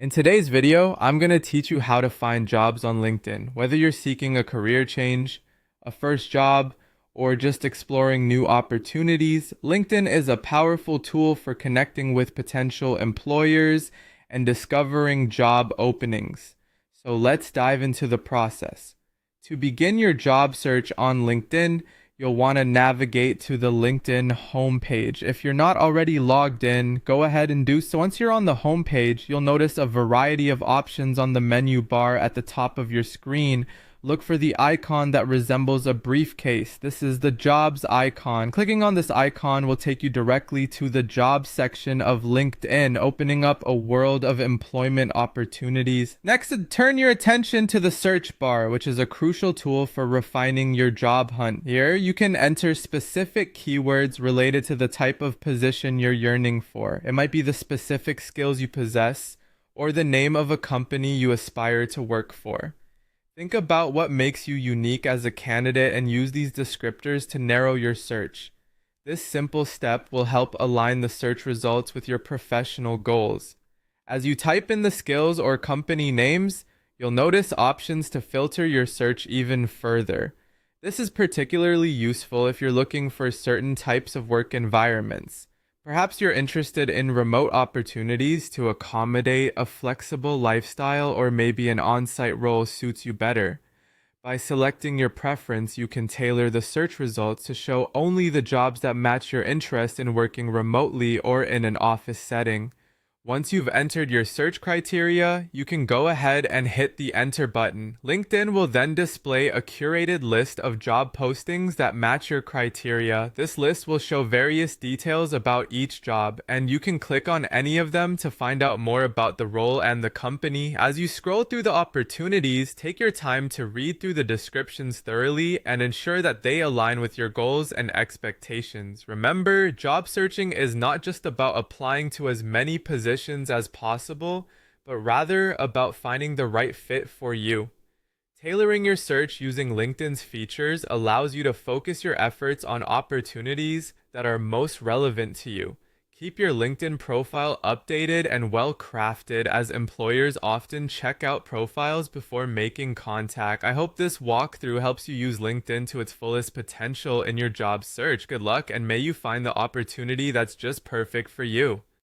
In today's video, I'm going to teach you how to find jobs on LinkedIn. Whether you're seeking a career change, a first job, or just exploring new opportunities, LinkedIn is a powerful tool for connecting with potential employers and discovering job openings. So let's dive into the process. To begin your job search on LinkedIn, you'll want to navigate to the LinkedIn homepage. If you're not already logged in, go ahead and do so. Once you're on the homepage, you'll notice a variety of options on the menu bar at the top of your screen. Look for the icon that resembles a briefcase. This is the jobs icon. Clicking on this icon will take you directly to the jobs section of LinkedIn, opening up a world of employment opportunities. Next, turn your attention to the search bar, which is a crucial tool for refining your job hunt. Here, you can enter specific keywords related to the type of position you're yearning for. It might be the specific skills you possess or the name of a company you aspire to work for. Think about what makes you unique as a candidate and use these descriptors to narrow your search. This simple step will help align the search results with your professional goals. As you type in the skills or company names, you'll notice options to filter your search even further. This is particularly useful if you're looking for certain types of work environments. Perhaps you're interested in remote opportunities to accommodate a flexible lifestyle, or maybe an on-site role suits you better. By selecting your preference, you can tailor the search results to show only the jobs that match your interest in working remotely or in an office setting. Once you've entered your search criteria, you can go ahead and hit the enter button. LinkedIn will then display a curated list of job postings that match your criteria. This list will show various details about each job, and you can click on any of them to find out more about the role and the company. As you scroll through the opportunities, take your time to read through the descriptions thoroughly and ensure that they align with your goals and expectations. Remember, job searching is not just about applying to as many positions as possible, but rather about finding the right fit for you. Tailoring your search using LinkedIn's features allows you to focus your efforts on opportunities that are most relevant to you. Keep your LinkedIn profile updated and well crafted, as employers often check out profiles before making contact. I hope this walkthrough helps you use LinkedIn to its fullest potential in your job search. Good luck, and may you find the opportunity that's just perfect for you.